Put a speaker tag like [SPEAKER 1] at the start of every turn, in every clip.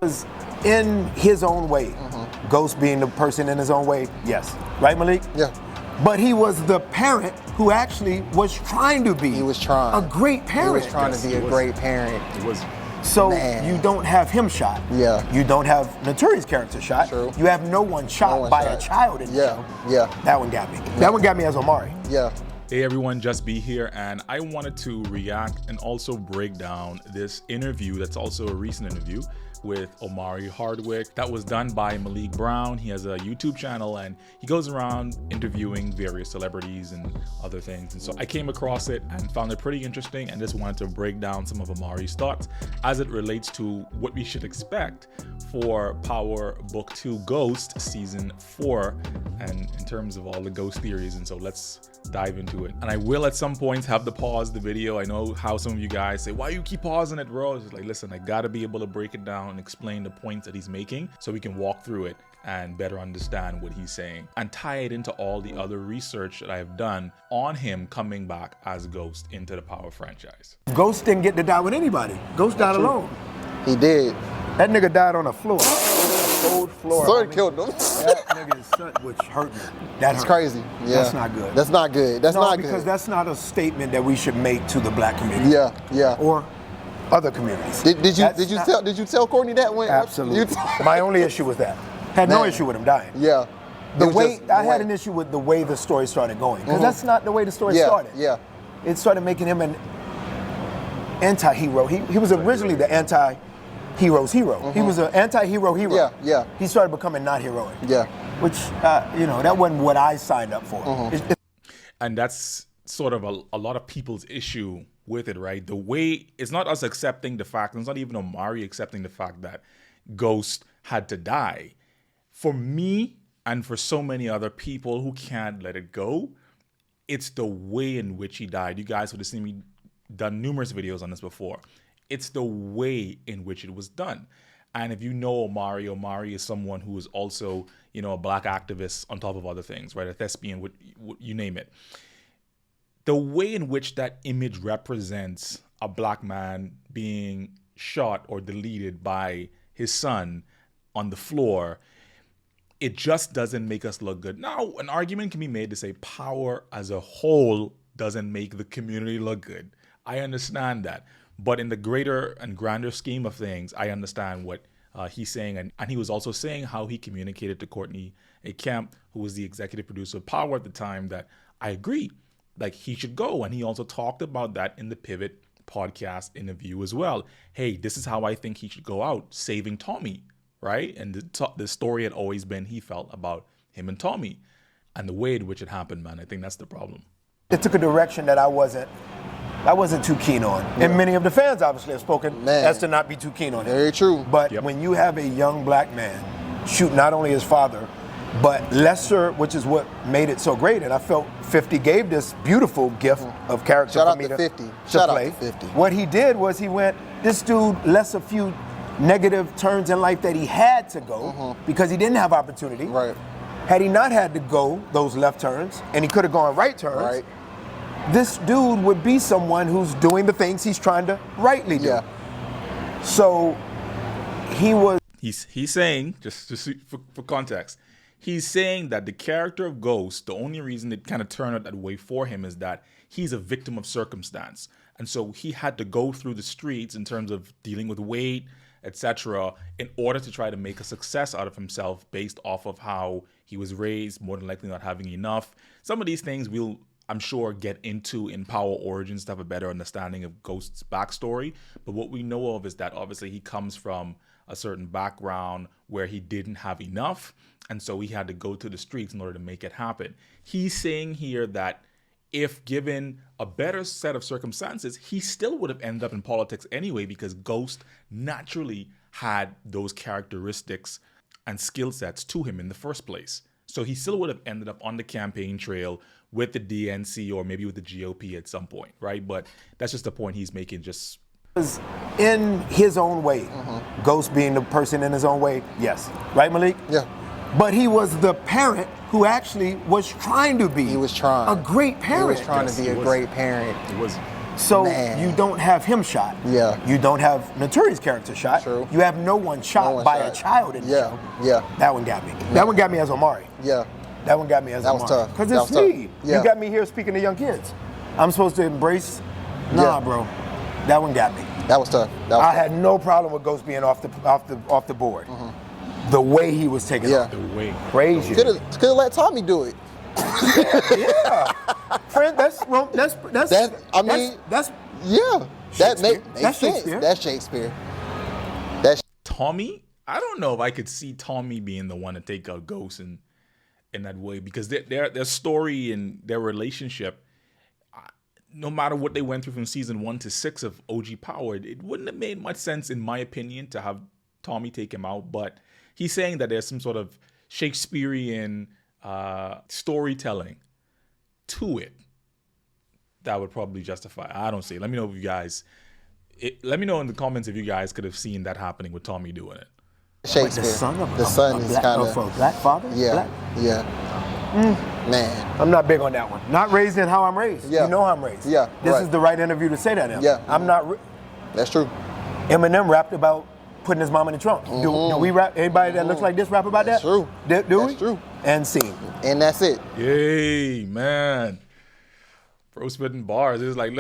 [SPEAKER 1] Was in his own way. Ghost being the person in his own way, yes. Right, Malik?
[SPEAKER 2] Yeah.
[SPEAKER 1] But he was the parent who actually was trying to be
[SPEAKER 2] He was trying.
[SPEAKER 1] a great parent.
[SPEAKER 2] He was trying to be a great parent.
[SPEAKER 3] It was.
[SPEAKER 1] So
[SPEAKER 2] Man.
[SPEAKER 1] you don't have him shot.
[SPEAKER 2] Yeah.
[SPEAKER 1] You don't have Naturi's character shot.
[SPEAKER 2] True.
[SPEAKER 1] You have no one shot by a child in the show.
[SPEAKER 2] Yeah.
[SPEAKER 1] That one got me. That one got me as Omari.
[SPEAKER 2] Yeah.
[SPEAKER 3] Hey everyone, Just Be here, and I wanted to react and also break down this interview that's also a recent interview with Omari Hardwick that was done by Malik Brown. He has a YouTube channel and he goes around interviewing various celebrities and other things. And so I came across it and found it pretty interesting and just wanted to break down some of Omari's thoughts as it relates to what we should expect for Power Book 2 Ghost Season 4 and in terms of all the ghost theories. And so let's dive into it. And I will at some points have to pause the video. I know how some of you guys say, why you keep pausing it, bro? It's like, listen, I gotta be able to break it down and explain the points that he's making so we can walk through it and better understand what he's saying and tie it into all the other research that I have done on him coming back as Ghost into the Power franchise.
[SPEAKER 1] Ghost didn't get to die with anybody. Ghost died alone.
[SPEAKER 2] He did.
[SPEAKER 1] That nigga died on the floor. Cold floor.
[SPEAKER 2] Son killed him.
[SPEAKER 1] That nigga's son, which hurt me.
[SPEAKER 2] That's crazy. Yeah.
[SPEAKER 1] That's not good.
[SPEAKER 2] That's not good. That's not good.
[SPEAKER 1] Because that's not a statement that we should make to the black community.
[SPEAKER 2] Yeah, yeah.
[SPEAKER 1] Or other communities.
[SPEAKER 2] Did you tell Courtney that when?
[SPEAKER 1] Absolutely. My only issue was that. Had no issue with him dying.
[SPEAKER 2] Yeah.
[SPEAKER 1] I had an issue with the way the story started going. Because that's not the way the story started.
[SPEAKER 2] Yeah.
[SPEAKER 1] It started making him an anti-hero. He was originally the anti-hero's hero. He was an anti-hero hero.
[SPEAKER 2] Yeah, yeah.
[SPEAKER 1] He started becoming not heroic.
[SPEAKER 2] Yeah.
[SPEAKER 1] Which, that wasn't what I signed up for.
[SPEAKER 3] And that's sort of a lot of people's issue with it, right? The way, it's not us accepting the fact, it's not even Omari accepting the fact that Ghost had to die. For me, and for so many other people who can't let it go, it's the way in which he died. You guys would have seen me done numerous videos on this before. It's the way in which it was done. And if you know Omari is someone who is also, a black activist on top of other things, right? A thespian, you name it. The way in which that image represents a black man being shot or deleted by his son on the floor, it just doesn't make us look good. Now, an argument can be made to say Power as a whole doesn't make the community look good. I understand that. But in the greater and grander scheme of things, I understand what he's saying. And he was also saying how he communicated to Courtney A. Kemp, who was the executive producer of Power at the time, that I agree, like he should go. And he also talked about that in the Pivot podcast interview as well. Hey, this is how I think he should go out, saving Tommy, right? And the story had always been he felt about him and Tommy. And the way in which it happened, man, I think that's the problem.
[SPEAKER 1] It took a direction that I wasn't too keen on. Yeah. And many of the fans obviously have spoken as to not be too keen on it.
[SPEAKER 2] Very true.
[SPEAKER 1] But when you have a young black man shoot not only his father, but Lester, which is what made it so great, and I felt 50 gave this beautiful gift of character
[SPEAKER 2] Shout
[SPEAKER 1] for
[SPEAKER 2] out
[SPEAKER 1] me
[SPEAKER 2] to 50.
[SPEAKER 1] to
[SPEAKER 2] Shout
[SPEAKER 1] play.
[SPEAKER 2] out to 50.
[SPEAKER 1] What he did was he went, this dude left a few negative turns in life that he had to go because he didn't have opportunity.
[SPEAKER 2] Right.
[SPEAKER 1] Had he not had to go those left turns, and he could have gone right turns, this dude would be someone who's doing the things he's trying to rightly do. Yeah. So he was...
[SPEAKER 3] He's saying, just for context, he's saying that the character of Ghost, the only reason it kind of turned out that way for him is that he's a victim of circumstance. And so he had to go through the streets in terms of dealing with weight, etc., in order to try to make a success out of himself based off of how he was raised, more than likely not having enough. Some of these things we'll, I'm sure, get into in Power Origins to have a better understanding of Ghost's backstory. But what we know of is that obviously he comes from a certain background where he didn't have enough, and so he had to go to the streets in order to make it happen. He's saying here that if given a better set of circumstances, he still would have ended up in politics anyway, because Ghost naturally had those characteristics and skill sets to him in the first place. So he still would have ended up on the campaign trail with the DNC or maybe with the GOP at some point, right? But that's just the point he's making. Just
[SPEAKER 1] was in his own way. Ghost being the person in his own way, yes. Right, Malik?
[SPEAKER 2] Yeah.
[SPEAKER 1] But he was the parent who actually was trying to be
[SPEAKER 2] a great parent.
[SPEAKER 1] He was
[SPEAKER 2] trying to be a great parent.
[SPEAKER 3] it was.
[SPEAKER 1] So
[SPEAKER 2] Man.
[SPEAKER 1] you don't have him shot.
[SPEAKER 2] Yeah.
[SPEAKER 1] You don't have Naturi's character shot.
[SPEAKER 2] True.
[SPEAKER 1] You have no one shot by a child in the show.
[SPEAKER 2] Yeah.
[SPEAKER 1] That one got me. That one got me as Omari.
[SPEAKER 2] Yeah.
[SPEAKER 1] That one got me as
[SPEAKER 2] That
[SPEAKER 1] Omari.
[SPEAKER 2] was tough.
[SPEAKER 1] Because
[SPEAKER 2] That
[SPEAKER 1] it's
[SPEAKER 2] was tough.
[SPEAKER 1] me.
[SPEAKER 2] Yeah.
[SPEAKER 1] You got me here speaking to young kids. I'm supposed to embrace. Nah,
[SPEAKER 2] Yeah.
[SPEAKER 1] bro. That one got me.
[SPEAKER 2] That was tough. That was
[SPEAKER 1] I
[SPEAKER 2] tough.
[SPEAKER 1] had no problem with Ghost being off the board. The way he was taking
[SPEAKER 2] Yeah.
[SPEAKER 1] off.
[SPEAKER 3] The way.
[SPEAKER 1] Crazy.
[SPEAKER 2] Could have let Tommy do it.
[SPEAKER 1] Yeah. Friend, that's
[SPEAKER 2] I mean,
[SPEAKER 1] that's
[SPEAKER 2] Yeah. That
[SPEAKER 1] Shakespeare.
[SPEAKER 2] makes
[SPEAKER 1] That's
[SPEAKER 2] sense.
[SPEAKER 1] Shakespeare.
[SPEAKER 2] That's Shakespeare.
[SPEAKER 3] Tommy, I don't know if I could see Tommy being the one to take out Ghost in that way, because their story and their relationship, no matter what they went through from season 1 to 6 of OG Power, it wouldn't have made much sense, in my opinion, to have Tommy take him out. But he's saying that there's some sort of Shakespearean storytelling to it that would probably justify. I don't see. Let me know if you guys. Let me know in the comments if you guys could have seen that happening with Tommy doing it.
[SPEAKER 2] Shakespeare.
[SPEAKER 1] the son of
[SPEAKER 2] The son is
[SPEAKER 1] black,
[SPEAKER 2] kind
[SPEAKER 1] of a black father.
[SPEAKER 2] Yeah.
[SPEAKER 1] Black?
[SPEAKER 2] Yeah. Man.
[SPEAKER 1] I'm not big on that one. Not raised in how I'm raised.
[SPEAKER 2] Yeah.
[SPEAKER 1] You know how I'm raised.
[SPEAKER 2] Yeah,
[SPEAKER 1] This
[SPEAKER 2] right.
[SPEAKER 1] is the right interview to say that in.
[SPEAKER 2] Yeah.
[SPEAKER 1] I'm not.
[SPEAKER 2] That's true.
[SPEAKER 1] Eminem rapped about putting his mom in the trunk. Do we rap? Anybody that looks like this rap about
[SPEAKER 2] That's
[SPEAKER 1] that?
[SPEAKER 2] true.
[SPEAKER 1] Do we?
[SPEAKER 2] That's true.
[SPEAKER 1] And scene.
[SPEAKER 2] And that's it.
[SPEAKER 3] Yay, man. Bro spitting bars. It's like,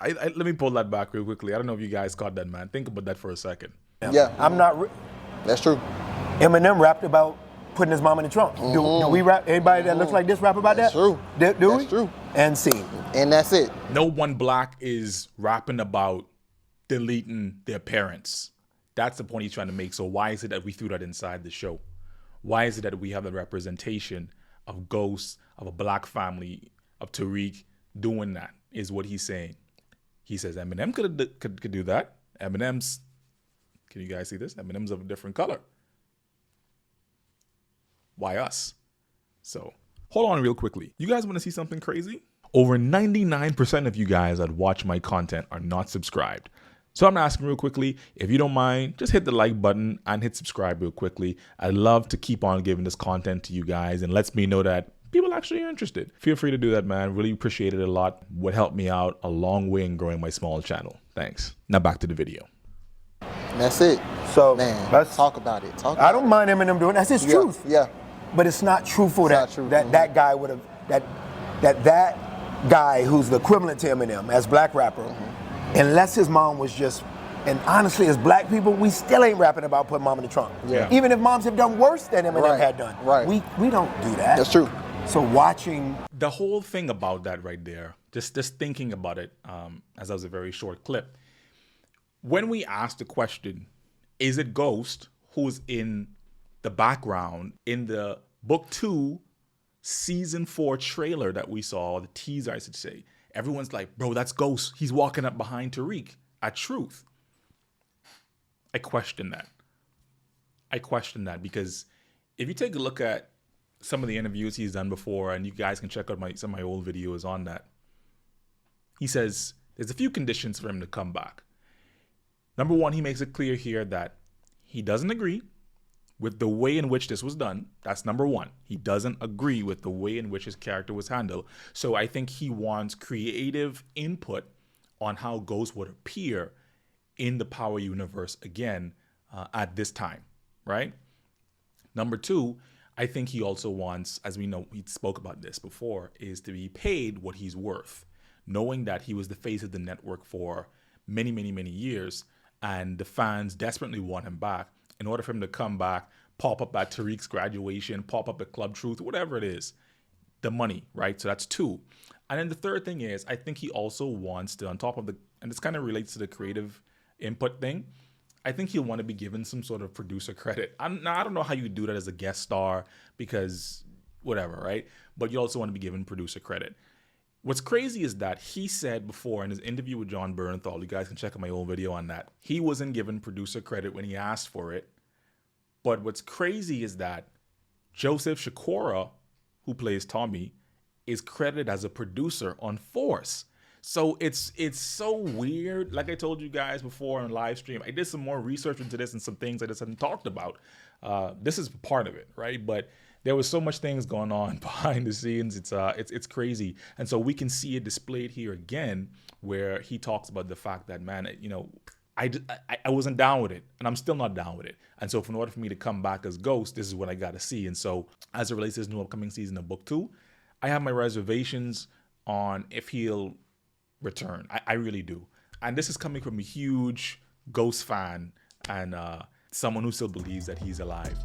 [SPEAKER 3] let me pull that back real quickly. I don't know if you guys caught that, man. Think about that for a second.
[SPEAKER 2] Yeah.
[SPEAKER 1] I'm not.
[SPEAKER 2] That's true.
[SPEAKER 1] Eminem rapped about putting his mom in the trunk. Do we rap? Anybody that looks like this rap about
[SPEAKER 2] That's
[SPEAKER 1] that?
[SPEAKER 2] true.
[SPEAKER 1] Do we?
[SPEAKER 2] That's true.
[SPEAKER 1] And scene.
[SPEAKER 2] And that's it.
[SPEAKER 3] No one black is rapping about deleting their parents. That's the point he's trying to make. So why is it that we threw that inside the show? Why is it that we have the representation of Ghost, of a black family, of Tariq doing that, is what he's saying. He says Eminem could do that. Eminem's, can you guys see this? Eminem's of a different color. Why us? So hold on real quickly. You guys want to see something crazy? Over 99% of you guys that watch my content are not subscribed. So I'm asking real quickly, if you don't mind, just hit the like button and hit subscribe real quickly. I'd love to keep on giving this content to you guys, and lets me know that people actually are interested. Feel free to do that, man. Really appreciate it a lot. Would help me out a long way in growing my small channel. Thanks. Now back to the video.
[SPEAKER 2] That's it.
[SPEAKER 1] So
[SPEAKER 2] Man,
[SPEAKER 1] let's
[SPEAKER 2] talk about it. Talk
[SPEAKER 1] I
[SPEAKER 2] about
[SPEAKER 1] don't mind Eminem doing that. That's his truth.
[SPEAKER 2] Yeah.
[SPEAKER 1] But it's not truthful
[SPEAKER 2] It's
[SPEAKER 1] that
[SPEAKER 2] not true.
[SPEAKER 1] that guy would have that guy who's the equivalent to Eminem as black rapper, unless his mom was just, and honestly, as black people, we still ain't rapping about putting mom in the trunk.
[SPEAKER 2] Yeah.
[SPEAKER 1] Even if moms have done worse than Eminem
[SPEAKER 2] Right.
[SPEAKER 1] had done.
[SPEAKER 2] Right.
[SPEAKER 1] We don't do that.
[SPEAKER 2] That's true.
[SPEAKER 1] So watching
[SPEAKER 3] The whole thing about that right there, just thinking about it, as that was a very short clip. When we asked the question, is it Ghost who's in the background in the book 2 season 4 trailer that we saw, the teaser I should say, everyone's like, bro, that's Ghost. He's walking up behind Tariq at Truth. I question that. Because if you take a look at some of the interviews he's done before, and you guys can check out some of my old videos on that, he says there's a few conditions for him to come back. Number one, he makes it clear here that he doesn't agree with the way in which this was done. That's number one. He doesn't agree with the way in which his character was handled. So I think he wants creative input on how Ghost would appear in the Power universe again at this time, right? Number two, I think he also wants, as we know, we spoke about this before, is to be paid what he's worth, knowing that he was the face of the network for many, many, many years, and the fans desperately want him back. In order for him to come back, pop up at Tariq's graduation, pop up at Club Truth, whatever it is, the money, right? So that's two. And then the third thing is, I think he also wants to, on top of and this kind of relates to the creative input thing, I think he'll want to be given some sort of producer credit. I don't know how you do that as a guest star, because whatever, right? But you also want to be given producer credit. What's crazy is that he said before in his interview with John Bernthal, you guys can check out my old video on that, he wasn't given producer credit when he asked for it. But what's crazy is that Joseph Shakora, who plays Tommy, is credited as a producer on Force. So it's so weird. Like I told you guys before on live stream, I did some more research into this and some things I just hadn't talked about. This is part of it, right? But there was so much things going on behind the scenes. It's crazy, and so we can see it displayed here again, where he talks about the fact that, man, you know, I wasn't down with it, and I'm still not down with it. And so, in order for me to come back as Ghost, this is what I got to see. And so, as it relates to this new upcoming season of Book 2, I have my reservations on if he'll return. I really do. And this is coming from a huge Ghost fan and someone who still believes that he's alive.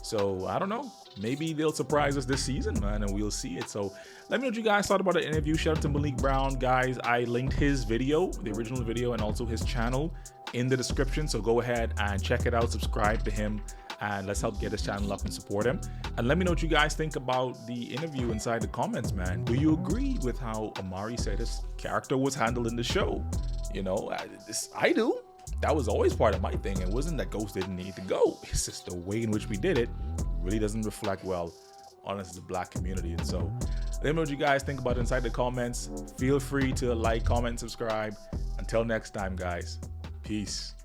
[SPEAKER 3] So I don't know. Maybe they'll surprise us this season, man, and we'll see it. So let me know what you guys thought about the interview. Shout out to Malik Brown, guys. I linked his video, the original video, and also his channel in the description. So go ahead and check it out. Subscribe to him, and let's help get his channel up and support him. And let me know what you guys think about the interview inside the comments, man. Do you agree with how Omari said his character was handled in the show? You know, I do. That was always part of my thing. It wasn't that Ghost didn't need to go. It's just the way in which we did it really doesn't reflect well on us as a Black community. And so let me know what you guys think about it inside the comments. Feel free to like, comment, subscribe. Until next time, guys. Peace.